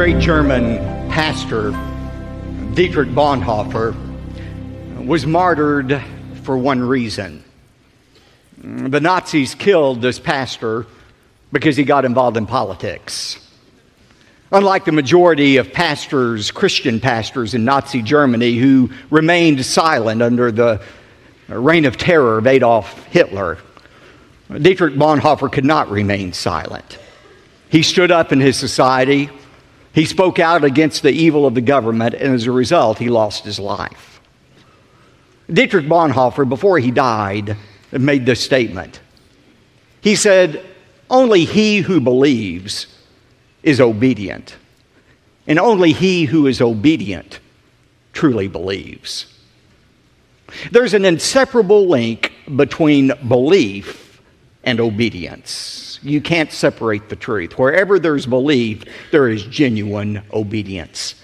great German pastor, Dietrich Bonhoeffer, was martyred for one reason. The Nazis killed this pastor because he got involved in politics. Unlike the majority of pastors, Christian pastors in Nazi Germany who remained silent under the reign of terror of Adolf Hitler, Dietrich Bonhoeffer could not remain silent. He stood up in his society. He spoke out against the evil of the government, and as a result, he lost his life. Dietrich Bonhoeffer, before he died, made this statement. He said, "Only he who believes is obedient, and only he who is obedient truly believes." There's an inseparable link between belief and obedience. You can't separate the truth. Wherever there's belief, there is genuine obedience.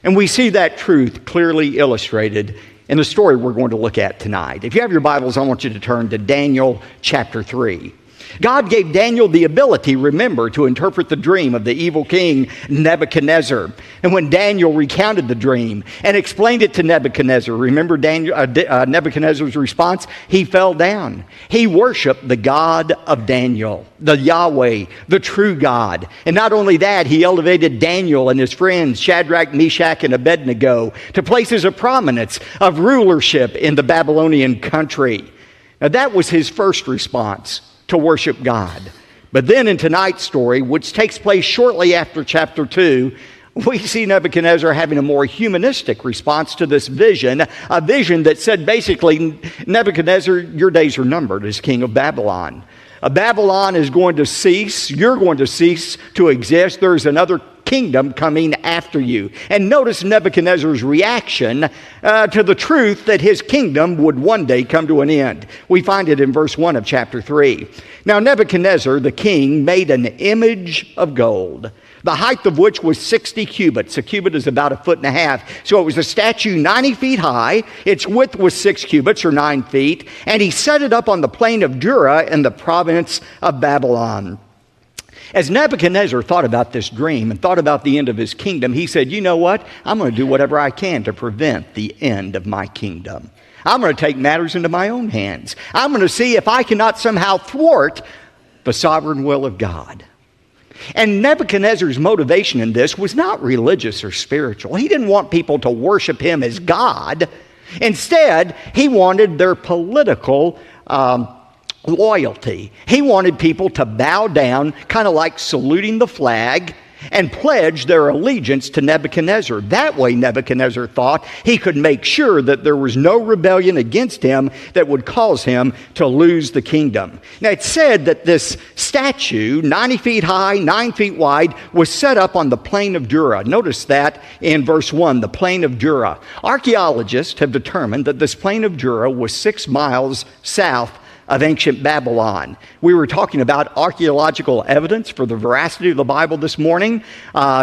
And we see that truth clearly illustrated in the story we're going to look at tonight. If you have your Bibles, I want you to turn to Daniel chapter 3. God gave Daniel the ability, remember, to interpret the dream of the evil king Nebuchadnezzar. And when Daniel recounted the dream and explained it to Nebuchadnezzar, remember Nebuchadnezzar's response? He fell down. He worshiped the God of Daniel, the Yahweh, the true God. And not only that, he elevated Daniel and his friends, Shadrach, Meshach, and Abednego, to places of prominence, of rulership in the Babylonian country. Now that was his first response, to worship God. But then in tonight's story, which takes place shortly after chapter 2, we see Nebuchadnezzar having a more humanistic response to this vision, a vision that said basically, Nebuchadnezzar, your days are numbered as king of Babylon. Babylon is going to cease. You're going to cease to exist. There's another kingdom coming after you. And notice Nebuchadnezzar's reaction to the truth that his kingdom would one day come to an end. We find it in verse 1 of chapter 3. Now Nebuchadnezzar, the king, made an image of gold, the height of which was 60 cubits. A cubit is about 1.5 feet. So it was a statue 90 feet high. Its width was 6 cubits or 9 feet. And he set it up on the plain of Dura in the province of Babylon. As Nebuchadnezzar thought about this dream and thought about the end of his kingdom, he said, you know what? I'm going to do whatever I can to prevent the end of my kingdom. I'm going to take matters into my own hands. I'm going to see if I cannot somehow thwart the sovereign will of God. And Nebuchadnezzar's motivation in this was not religious or spiritual. He didn't want people to worship him as God. Instead, he wanted their political loyalty. He wanted people to bow down, kind of like saluting the flag, and pledge their allegiance to Nebuchadnezzar. That way, Nebuchadnezzar thought he could make sure that there was no rebellion against him that would cause him to lose the kingdom. Now, it's said that this statue, 90 feet high, 9 feet wide, was set up on the plain of Dura. Notice that in verse 1, the plain of Dura. Archaeologists have determined that this plain of Dura was 6 miles south of ancient Babylon. We were talking about archaeological evidence for the veracity of the Bible this morning.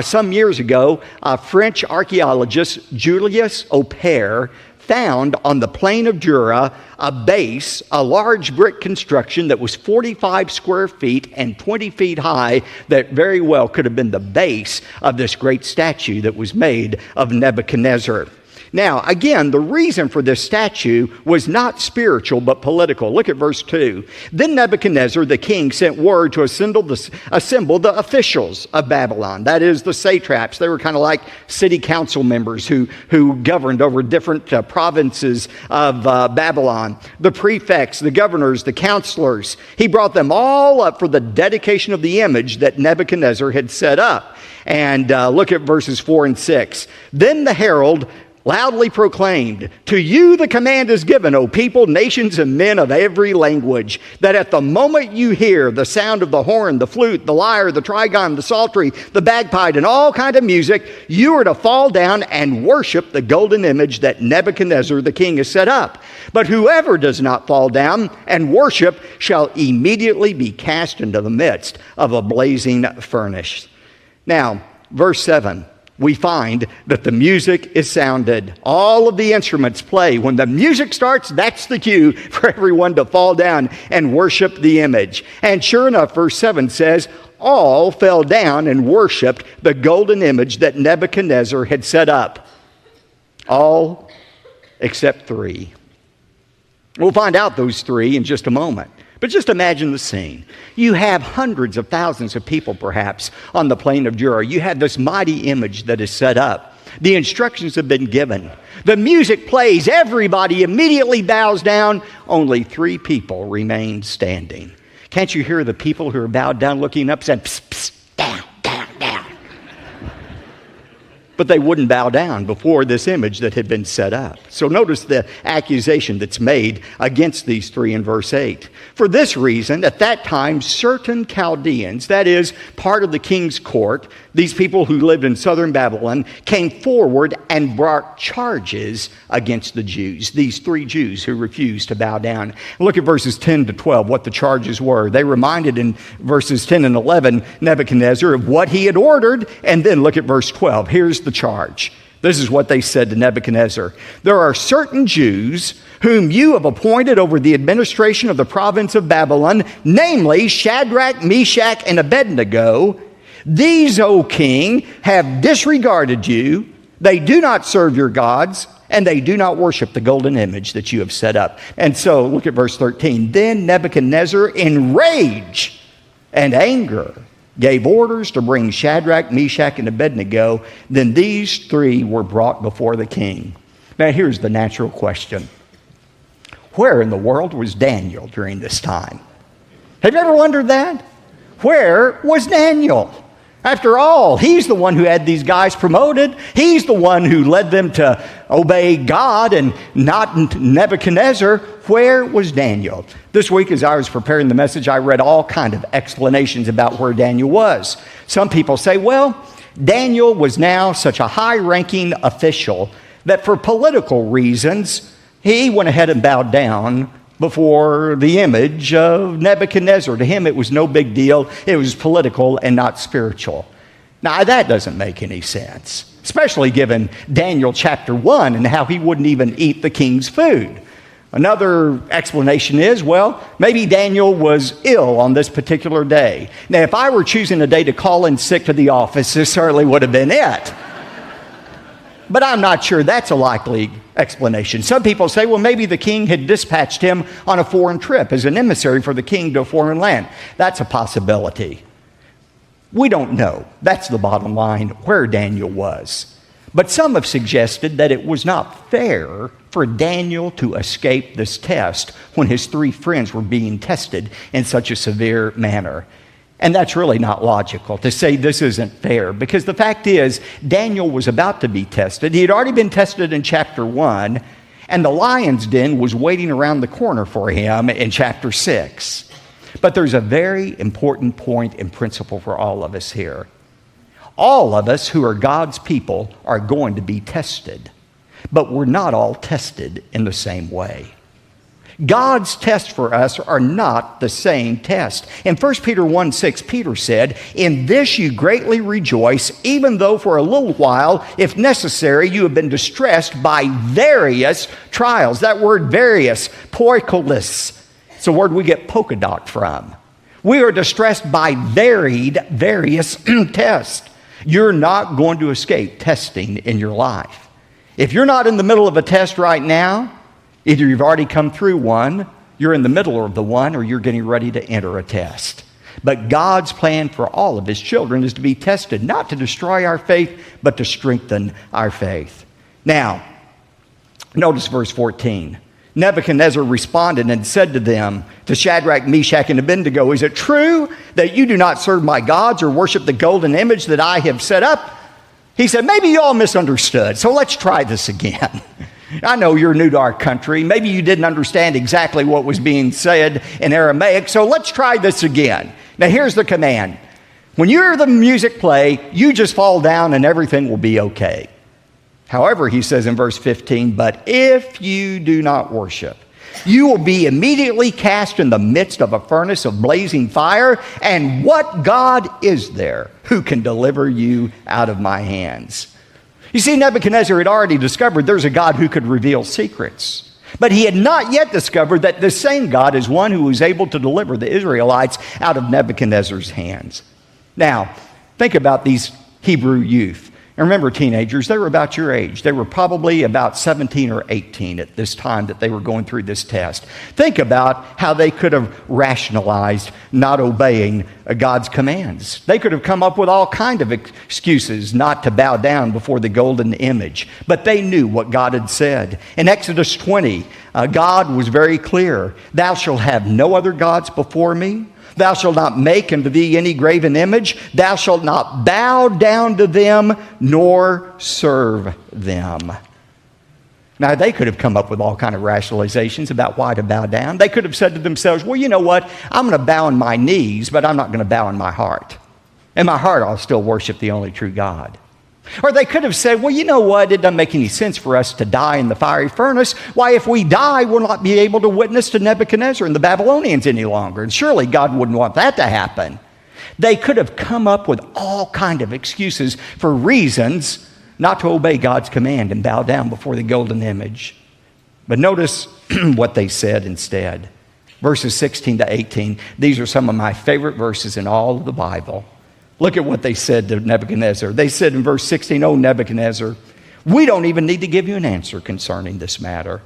Some years ago, French archaeologist Julius Opère found on the plain of Dura a base, a large brick construction that was 45 square feet and 20 feet high that very well could have been the base of this great statue that was made of Nebuchadnezzar. Now, again, the reason for this statue was not spiritual, but political. Look at verse 2. Then Nebuchadnezzar, the king, sent word to assemble the officials of Babylon. That is, the satraps. They were kind of like city council members who governed over different provinces of Babylon. The prefects, the governors, the counselors. He brought them all up for the dedication of the image that Nebuchadnezzar had set up. And look at verses 4 and 6. Then the herald loudly proclaimed, "To you the command is given, O people, nations, and men of every language, that at the moment you hear the sound of the horn, the flute, the lyre, the trigon, the psaltery, the bagpipe, and all kind of music, you are to fall down and worship the golden image that Nebuchadnezzar the king has set up. But whoever does not fall down and worship shall immediately be cast into the midst of a blazing furnace." Now, verse 7. we find that the music is sounded. All of the instruments play. When the music starts, that's the cue for everyone to fall down and worship the image. And sure enough, verse 7 says, all fell down and worshiped the golden image that Nebuchadnezzar had set up. All except 3. We'll find out those 3 in just a moment. But just imagine the scene. You have hundreds of thousands of people, perhaps, on the plain of Jura. You have this mighty image that is set up. The instructions have been given. The music plays. Everybody immediately bows down. Only 3 people remain standing. Can't you hear the people who are bowed down looking up saying, psst, psst, down, down, down? But they wouldn't bow down before this image that had been set up. So notice the accusation that's made against these 3 in verse 8. For this reason, at that time, certain Chaldeans, that is, part of the king's court, these people who lived in southern Babylon, came forward and brought charges against the Jews, these 3 Jews who refused to bow down. Look at verses 10 to 12, what the charges were. They reminded in verses 10 and 11 Nebuchadnezzar of what he had ordered, and then look at verse 12. Here's the charge. This is what they said to Nebuchadnezzar. There are certain Jews whom you have appointed over the administration of the province of Babylon, namely Shadrach, Meshach, and Abednego. These, O king, have disregarded you. They do not serve your gods, and they do not worship the golden image that you have set up. And so, look at verse 13. Then Nebuchadnezzar, in rage and anger, gave orders to bring Shadrach, Meshach, and Abednego. Then these 3 were brought before the king. Now here's the natural question. Where in the world was Daniel during this time? Have you ever wondered that? Where was Daniel? After all, he's the one who had these guys promoted. He's the one who led them to obey God and not Nebuchadnezzar. Where was Daniel? This week, as I was preparing the message, I read all kind of explanations about where Daniel was. Some people say, well, Daniel was now such a high-ranking official that for political reasons, he went ahead and bowed down before the image of Nebuchadnezzar. To him, it was no big deal. It was political and not spiritual. Now, that doesn't make any sense, especially given Daniel chapter 1 and how he wouldn't even eat the king's food. Another explanation is, well, maybe Daniel was ill on this particular day. Now, if I were choosing a day to call in sick to the office, this certainly would have been it. But I'm not sure that's a likely explanation. Some people say, well, maybe the king had dispatched him on a foreign trip as an emissary for the king to a foreign land. That's a possibility. We don't know. That's the bottom line, where Daniel was. But some have suggested that it was not fair for Daniel to escape this test when his 3 friends were being tested in such a severe manner. And that's really not logical to say this isn't fair, because the fact is Daniel was about to be tested. He had already been tested in chapter 1, and the lion's den was waiting around the corner for him in chapter 6. But there's a very important point and principle for all of us here. All of us who are God's people are going to be tested, but we're not all tested in the same way. God's tests for us are not the same test. In 1 Peter 1:6, Peter said, in this you greatly rejoice, even though for a little while, if necessary, you have been distressed by various trials. That word various, poikilos, it's a word we get polka dot from. We are distressed by various tests. You're not going to escape testing in your life. If you're not in the middle of a test right now, either you've already come through one, you're in the middle of the one, or you're getting ready to enter a test. But God's plan for all of His children is to be tested, not to destroy our faith, but to strengthen our faith. Now, notice verse 14. Nebuchadnezzar responded and said to them, to Shadrach, Meshach, and Abednego, is it true that you do not serve my gods or worship the golden image that I have set up? He said, maybe you all misunderstood, so let's try this again. I know you're new to our country. Maybe you didn't understand exactly what was being said in Aramaic, so let's try this again. Now here's the command. When you hear the music play, you just fall down and everything will be okay. However, he says in verse 15, but if you do not worship, You will be immediately cast in the midst of a furnace of blazing fire. And what God is there who can deliver you out of my hands? You see, Nebuchadnezzar had already discovered there's a God who could reveal secrets. But he had not yet discovered that this same God is one who was able to deliver the Israelites out of Nebuchadnezzar's hands. Now, think about these Hebrew youth. And remember, teenagers, they were about your age. They were probably about 17 or 18 at this time that they were going through this test. Think about how they could have rationalized not obeying God's commands. They could have come up with all kinds of excuses not to bow down before the golden image. But they knew what God had said. In Exodus 20, God was very clear. Thou shalt have no other gods before me. Thou shalt not make unto thee any graven image. Thou shalt not bow down to them, nor serve them. Now, they could have come up with all kinds of rationalizations about why to bow down. They could have said to themselves, well, you know what? I'm going to bow on my knees, but I'm not going to bow in my heart. In my heart, I'll still worship the only true God. Or they could have said, well, you know what? It doesn't make any sense for us to die in the fiery furnace. Why, if we die, we'll not be able to witness to Nebuchadnezzar and the Babylonians any longer. And surely God wouldn't want that to happen. They could have come up with all kinds of excuses for reasons not to obey God's command and bow down before the golden image. But notice what they said instead. Verses 16 to 18. These are some of my favorite verses in all of the Bible. Look at what they said to Nebuchadnezzar. They said in verse 16, "O Nebuchadnezzar, we don't even need to give you an answer concerning this matter.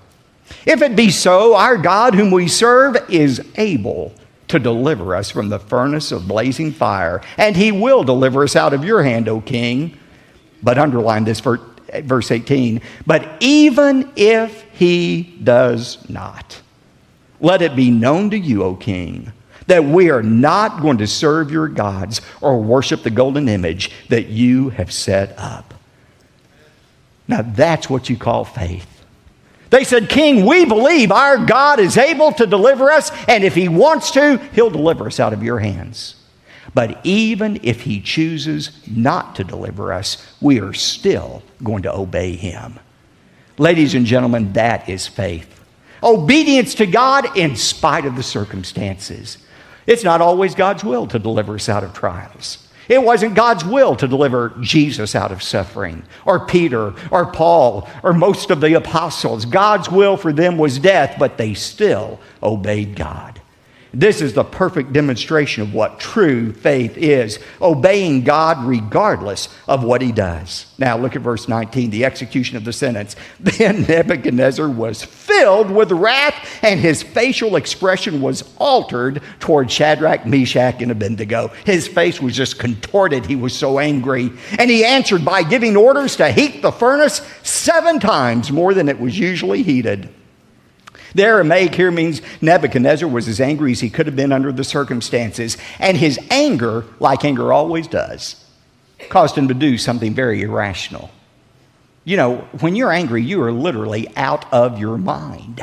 If it be so, our God whom we serve is able to deliver us from the furnace of blazing fire, and he will deliver us out of your hand, O king." But underline this verse 18. "But even if he does not, let it be known to you, O king, that we are not going to serve your gods or worship the golden image that you have set up." Now that's what you call faith. They said, "King, we believe our God is able to deliver us, and if he wants to, he'll deliver us out of your hands. But even if he chooses not to deliver us, we are still going to obey him." Ladies and gentlemen, that is faith. Obedience to God in spite of the circumstances. It's not always God's will to deliver us out of trials. It wasn't God's will to deliver Jesus out of suffering, or Peter, or Paul, or most of the apostles. God's will for them was death, but they still obeyed God. This is the perfect demonstration of what true faith is, obeying God regardless of what he does. Now look at verse 19, the execution of the sentence. "Then Nebuchadnezzar was filled with wrath, and his facial expression was altered toward Shadrach, Meshach, and Abednego." His face was just contorted. He was so angry. And he answered by giving orders to heat the furnace 7 times more than it was usually heated. The Aramaic here means Nebuchadnezzar was as angry as he could have been under the circumstances. And his anger, like anger always does, caused him to do something very irrational. You know, when you're angry, you are literally out of your mind.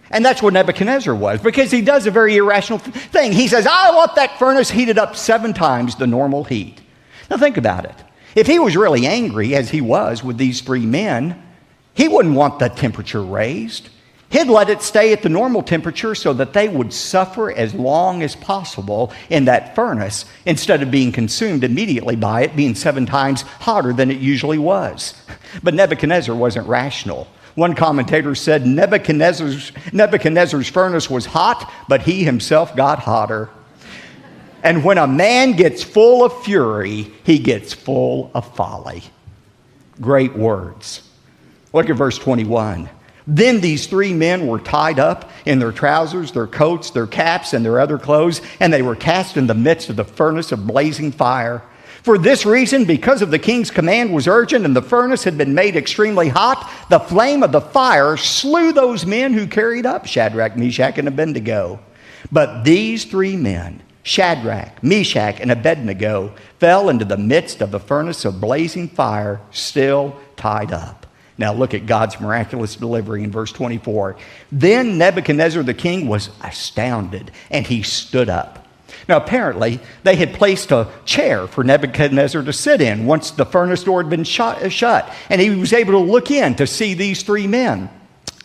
And that's what Nebuchadnezzar was, because he does a very irrational thing. He says, "I want that furnace heated up 7 times the normal heat." Now think about it. If he was really angry, as he was with these 3 men, he wouldn't want the temperature raised. He'd let it stay at the normal temperature so that they would suffer as long as possible in that furnace instead of being consumed immediately by it being 7 times hotter than it usually was. But Nebuchadnezzar wasn't rational. One commentator said Nebuchadnezzar's furnace was hot, but he himself got hotter. And when a man gets full of fury, he gets full of folly. Great words. Look at verse 21. "Then these 3 men were tied up in their trousers, their coats, their caps, and their other clothes, and they were cast in the midst of the furnace of blazing fire. For this reason, because of the king's command was urgent and the furnace had been made extremely hot, the flame of the fire slew those men who carried up Shadrach, Meshach, and Abednego. But these 3 men, Shadrach, Meshach, and Abednego, fell into the midst of the furnace of blazing fire, still tied up." Now look at God's miraculous delivery in verse 24. "Then Nebuchadnezzar the king was astounded, and he stood up." Now apparently they had placed a chair for Nebuchadnezzar to sit in once the furnace door had been shut, and he was able to look in to see these 3 men.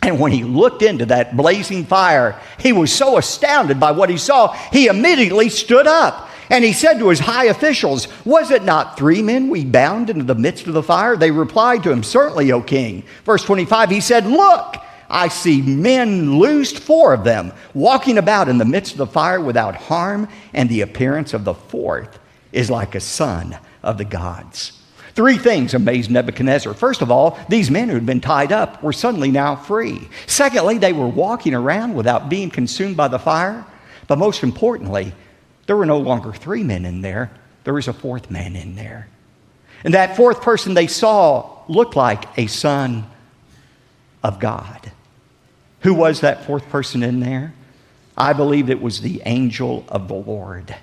And when he looked into that blazing fire, he was so astounded by what he saw, he immediately stood up. And he said to his high officials, "Was it not 3 men we bound into the midst of the fire?" They replied to him, "Certainly, O king." Verse 25, he said, "Look, I see men loosed, 4 of them, walking about in the midst of the fire without harm, and the appearance of the 4th is like a son of the gods." 3 things amazed Nebuchadnezzar. First of all, these men who had been tied up were suddenly now free. Secondly, they were walking around without being consumed by the fire. But most importantly, there were no longer 3 men in there. There was a 4th man in there. And that 4th person they saw looked like a son of God. Who was that 4th person in there? I believe it was the angel of the Lord.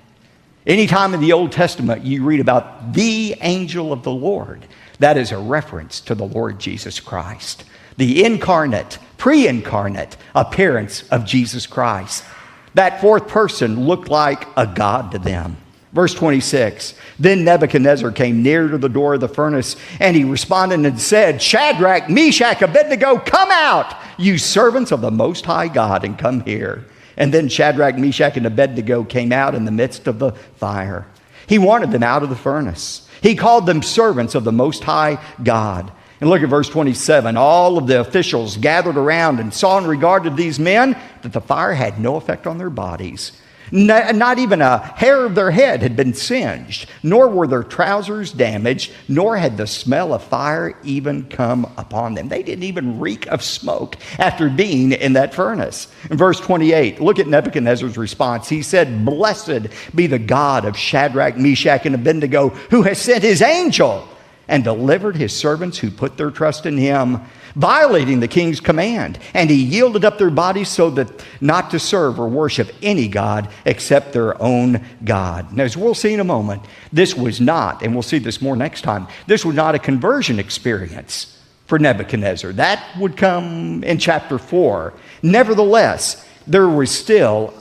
Anytime in the Old Testament you read about the angel of the Lord, that is a reference to the Lord Jesus Christ. The incarnate, pre-incarnate appearance of Jesus Christ. That 4th person looked like a god to them. Verse 26, then Nebuchadnezzar came near to the door of the furnace, and he responded and said, "Shadrach, Meshach, Abednego, come out, you servants of the Most High God, and come here." And then Shadrach, Meshach, and Abednego came out in the midst of the fire. He wanted them out of the furnace. He called them servants of the Most High God. And look at verse 27. All of the officials gathered around and saw in regard to these men that the fire had no effect on their bodies. Not even a hair of their head had been singed, nor were their trousers damaged, nor had the smell of fire even come upon them. They didn't even reek of smoke after being in that furnace. In verse 28, look at Nebuchadnezzar's response. He said, "Blessed be the God of Shadrach, Meshach, and Abednego, who has sent his angel and delivered his servants who put their trust in him, violating the king's command. And he yielded up their bodies so that not to serve or worship any god except their own God." Now, as we'll see in a moment, this was not, and we'll see this more next time, this was not a conversion experience for Nebuchadnezzar. That would come in chapter 4. Nevertheless, there was still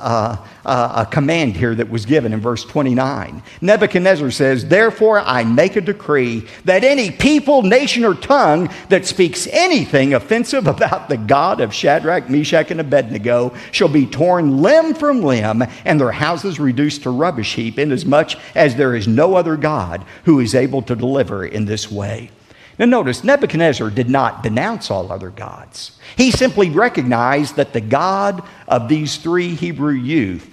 a command here that was given in verse 29. Nebuchadnezzar says, "Therefore I make a decree that any people, nation, or tongue that speaks anything offensive about the God of Shadrach, Meshach, and Abednego shall be torn limb from limb, and their houses reduced to rubbish heap, inasmuch as there is no other God who is able to deliver in this way." Now notice, Nebuchadnezzar did not denounce all other gods. He simply recognized that the God of these 3 Hebrew youth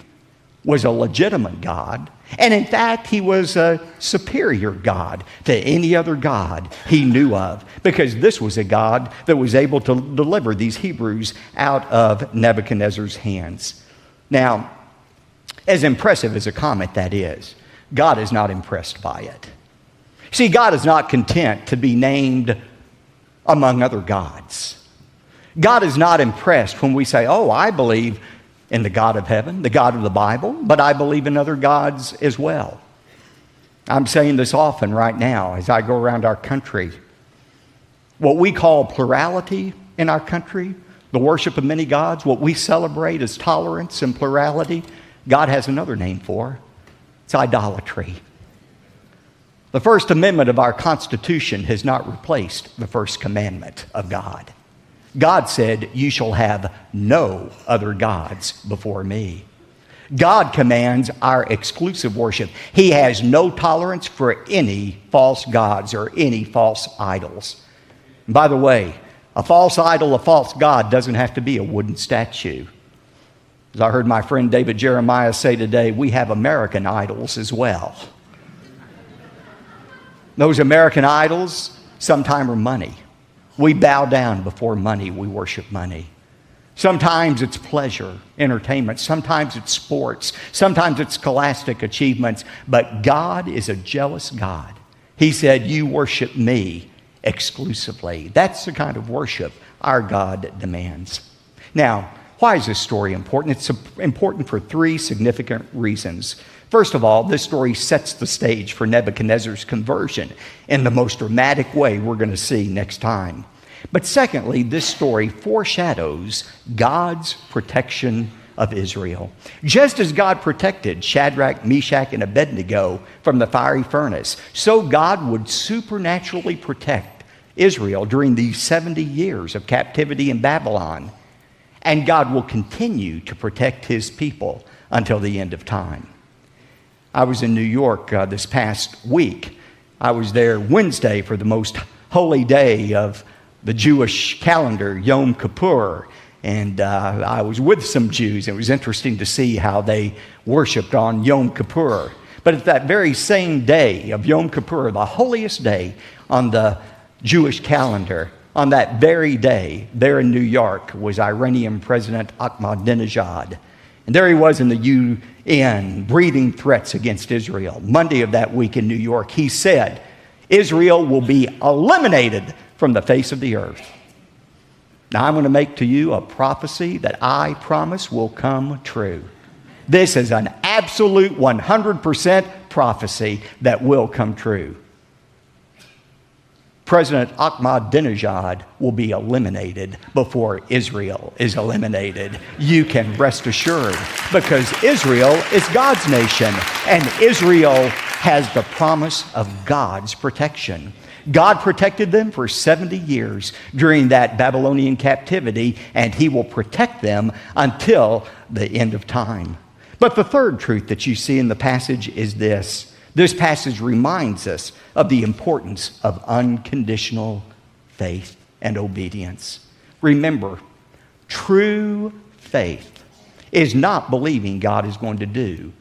was a legitimate God, and in fact, he was a superior God to any other God he knew of, because this was a God that was able to deliver these Hebrews out of Nebuchadnezzar's hands. Now, as impressive as a comment that is, God is not impressed by it. See, God is not content to be named among other gods. God is not impressed when we say, "Oh, I believe in the God of heaven, the God of the Bible, but I believe in other gods as well." I'm saying this often right now as I go around our country. What we call plurality in our country, the worship of many gods, what we celebrate as tolerance and plurality, God has another name for. It's idolatry. The First Amendment of our Constitution has not replaced the first commandment of God. God said, "You shall have no other gods before me." God commands our exclusive worship. He has no tolerance for any false gods or any false idols. And by the way, a false idol, a false god doesn't have to be a wooden statue. As I heard my friend David Jeremiah say today, we have American idols as well. Those American idols sometimes are money. We bow down before money. We worship money. Sometimes it's pleasure, entertainment. Sometimes it's sports. Sometimes it's scholastic achievements. But God is a jealous God. He said, "You worship me exclusively." That's the kind of worship our God demands. Now, why is this story important? It's important for 3 significant reasons. First of all, this story sets the stage for Nebuchadnezzar's conversion in the most dramatic way we're going to see next time. But secondly, this story foreshadows God's protection of Israel. Just as God protected Shadrach, Meshach, and Abednego from the fiery furnace, so God would supernaturally protect Israel during these 70 years of captivity in Babylon. And God will continue to protect his people until the end of time. I was in New York this past week. I was there Wednesday for the most holy day of the Jewish calendar, Yom Kippur. And I was with some Jews. It was interesting to see how they worshiped on Yom Kippur. But at that very same day of Yom Kippur, the holiest day on the Jewish calendar, on that very day, there in New York, was Iranian President Ahmadinejad. And there he was in the UN, breathing threats against Israel. Monday of that week in New York, he said, Israel will be eliminated from the face of the earth. Now, I'm going to make to you a prophecy that I promise will come true. This is an absolute 100% prophecy that will come true. President Ahmadinejad will be eliminated before Israel is eliminated. You can rest assured, because Israel is God's nation, and Israel has the promise of God's protection. God protected them for 70 years during that Babylonian captivity, and he will protect them until the end of time. But the third truth that you see in the passage is this. This passage reminds us of the importance of unconditional faith and obedience. Remember, true faith is not believing God is going to do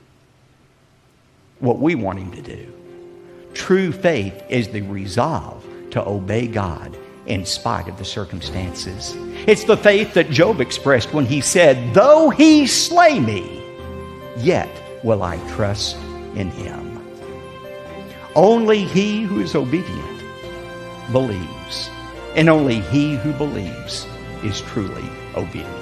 what we want him to do. True faith is the resolve to obey God in spite of the circumstances. It's the faith that Job expressed when he said, though he slay me, yet will I trust in him. Only he who is obedient believes, and only he who believes is truly obedient.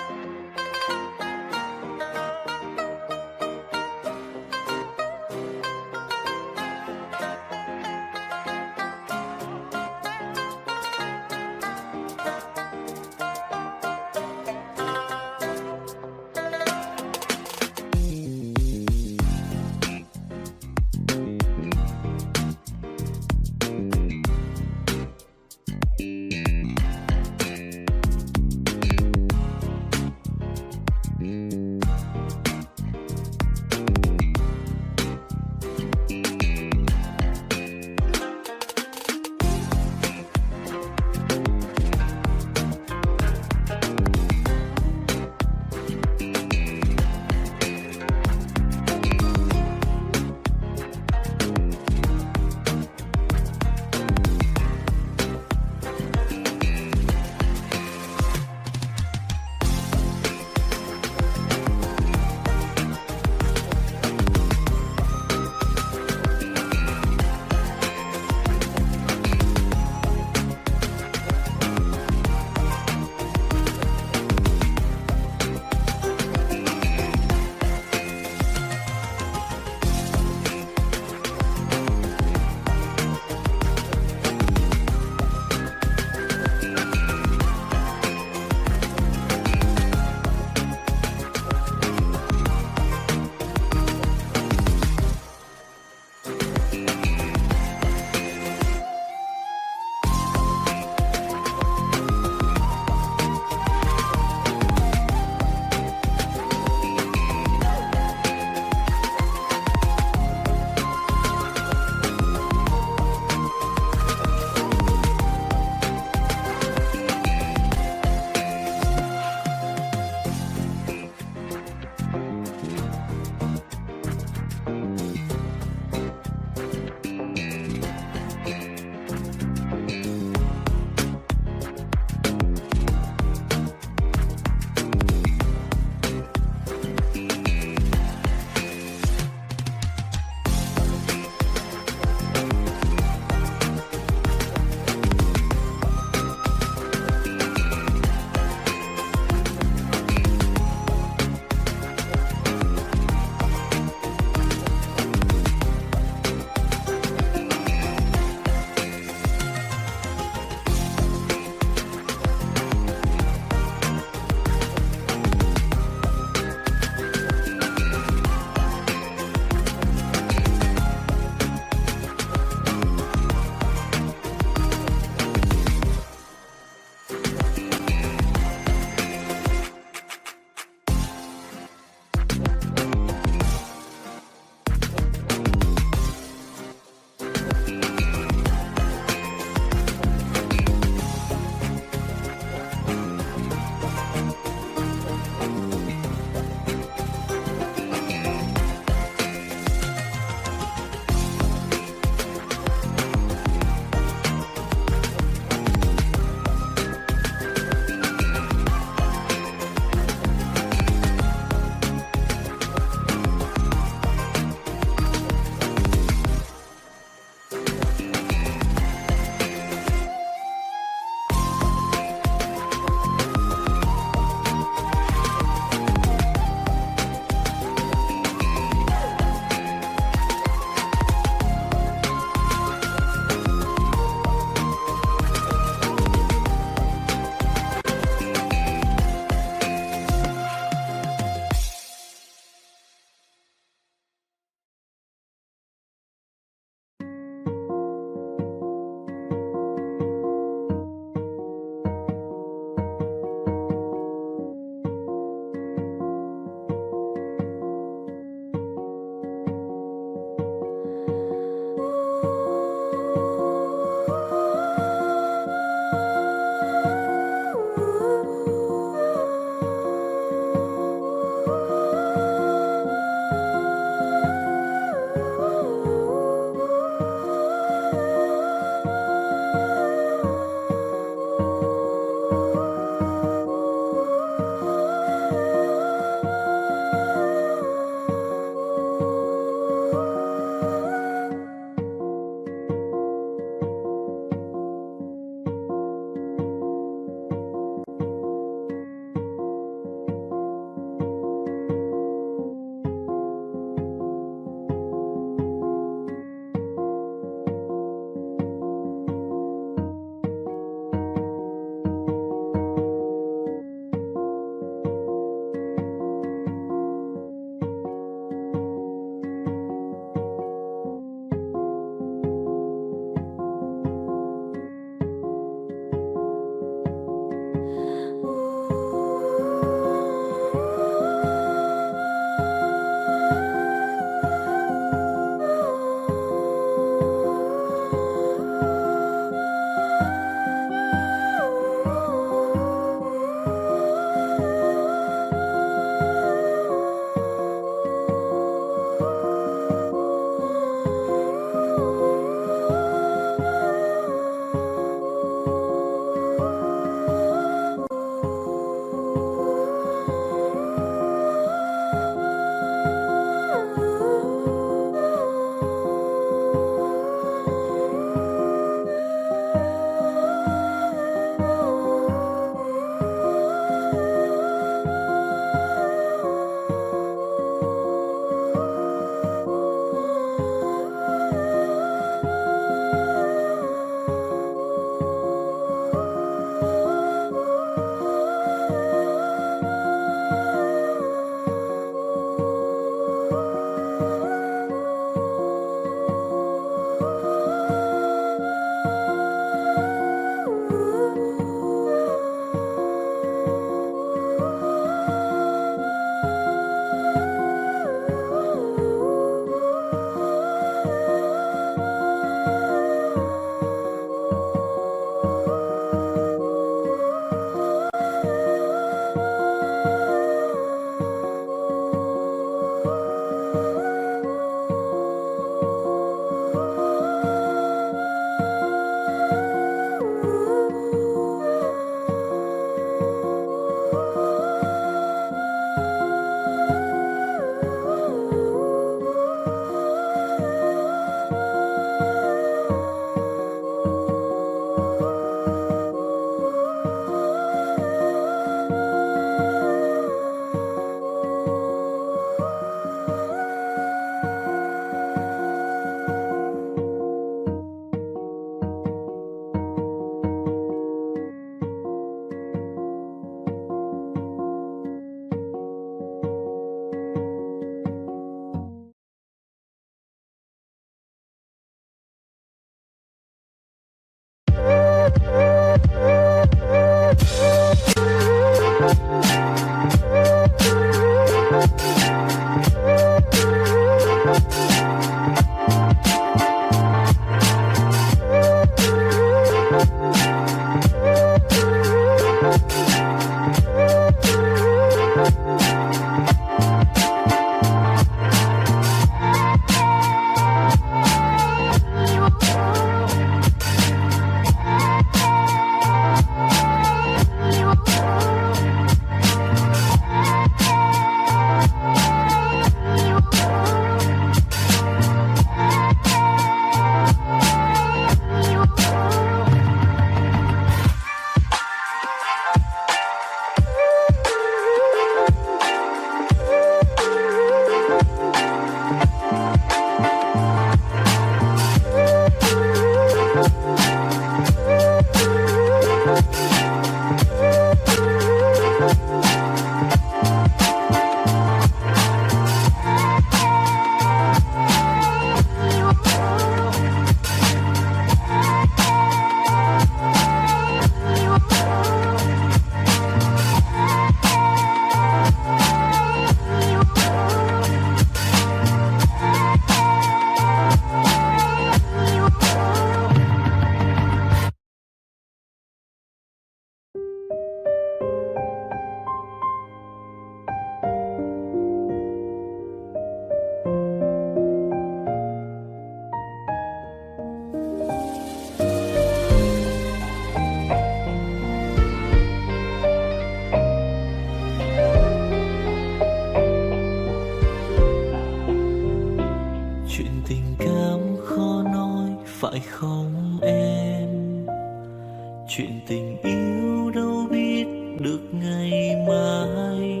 được ngày mai.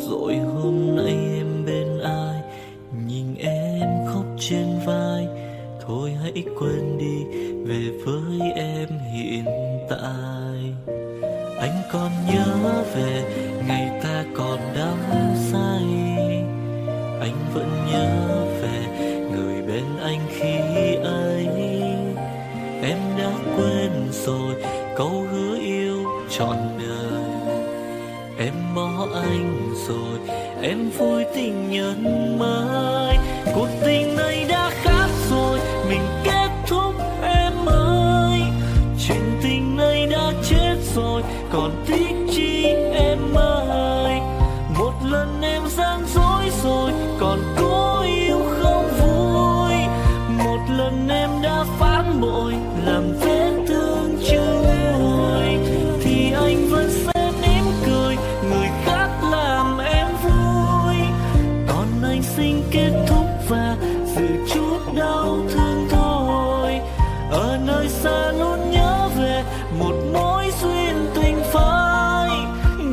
Rồi hôm nay em bên ai, nhìn em khóc trên vai. Thôi hãy quên đi, về với em hiện tại. Anh còn nhớ về ngày ta còn đắm say. Anh vẫn nhớ về người bên anh khi ấy. Em đã quên rồi câu hứa yêu trọn đời. Em bỏ anh rồi, em vui tình nhân mới. Cuộc tình này đã khác rồi, mình kết thúc em ơi. Chuyện tình này đã chết rồi, còn tiếc chi em ơi. Một lần em gian dối rồi, còn cố yêu không vui. Một lần em đã phản bội, làm vết thương chưa nguôi. Thì anh vẫn sẽ mỉm cười, người khác làm em vui. Còn anh xin kết thúc và giữ chút đau thương thôi. Ở nơi xa luôn nhớ về một mối duyên tình phai.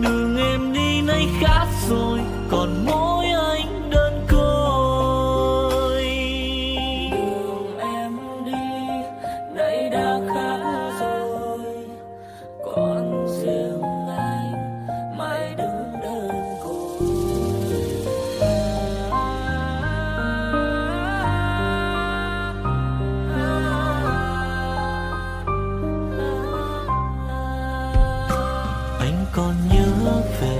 Đường em đi nay khác rồi, còn mỗi anh đơn côi. Đường em đi nay đã khác rồi, còn riêng anh mãi đứng đơn côi. Anh còn nhớ về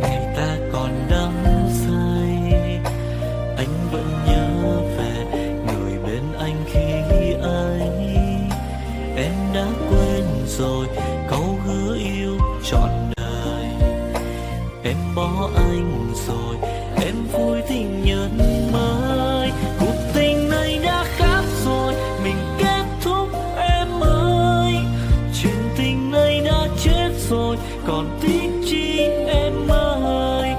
ngày ta còn đắm say. Anh vẫn nhớ về người bên anh khi ấy. Em đã quên rồi câu hứa yêu trọn đời. Em bỏ anh rồi, em vui tình nhân mới. Cuộc tình này đã khác rồi, mình kết thúc em ơi. Chuyện tình này đã chết rồi, còn tiếc chi em ơi.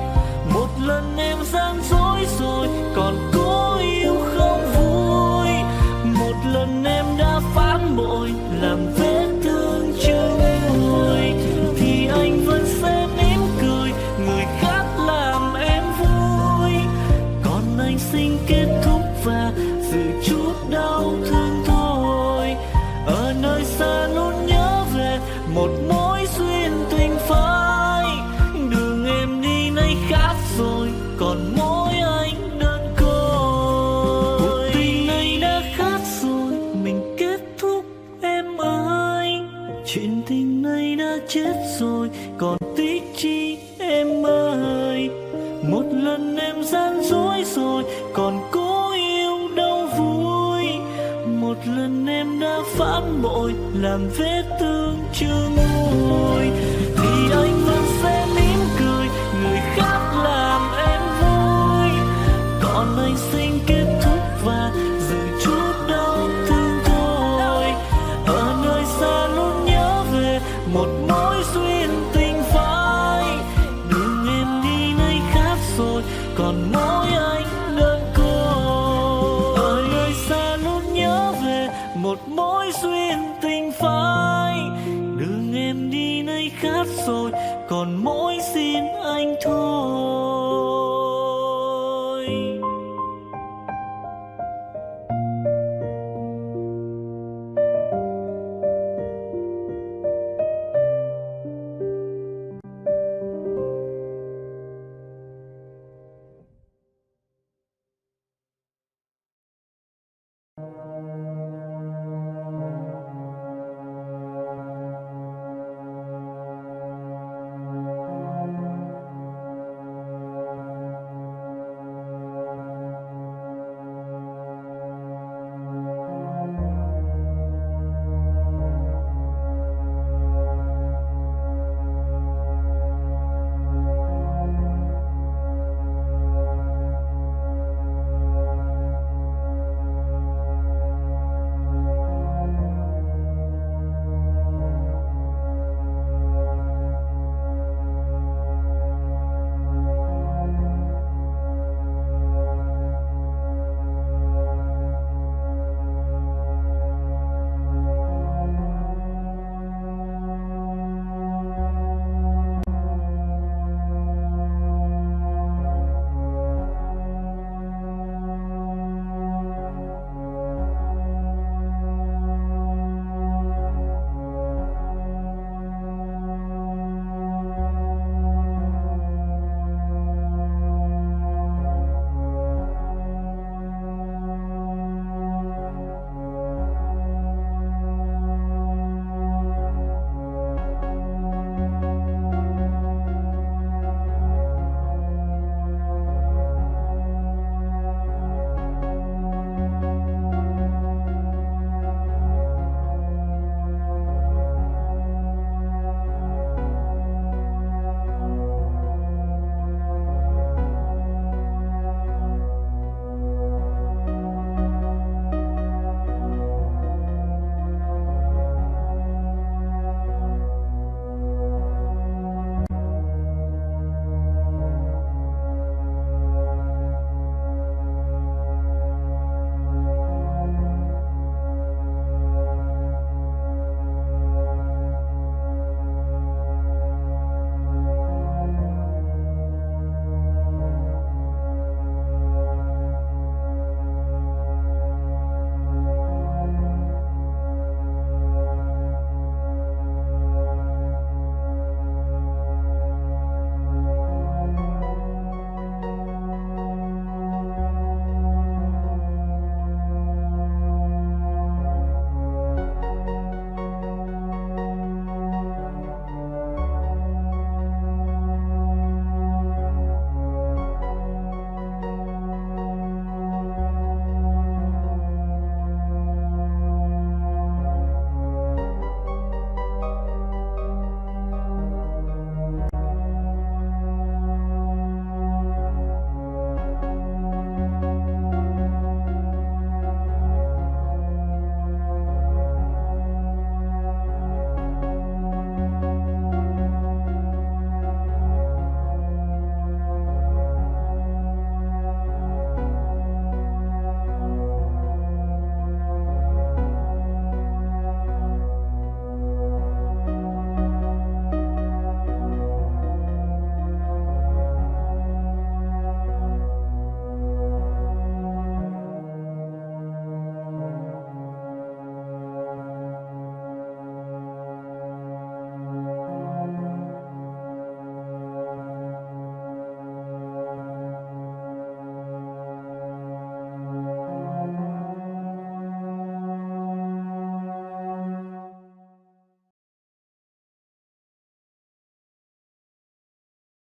Một lần em gian dối rồi, còn cố yêu không vui. Một lần em đã phản bội, làm vết thương chưa nguôi. Thì anh vẫn sẽ mỉm cười, người khác làm em vui. Còn anh xin kết thúc và giữ chút đau thương thôi. Ở nơi xa luôn nhớ về một mối duyên tình phai. Đường em đi nay khác rồi, còn mỗi anh đơn côi. Cuộc tình này đã khác rồi, mình kết thúc em ơi. Chuyện tình này đã chết rồi, còn tiếc chi em ơi. Một lần em gian dối rồi, còn cố yêu đâu vui. Một lần em đã phản bội, làm vết thương chưa nguôi. Thì anh vẫn sẽ mỉm cười, người khác làm em vui. Còn anh xin kết thúc và giữ chút đau thương thôi. Ở nơi xa luôn nhớ về một mối duyên tình phai. Đường em đi nay khác rồi, còn mỗi anh đơn côi. Ở nơi xa luôn nhớ về một mối duyên tình phai. Đường em đi nay khác rồi, còn mỗi xin anh thôi.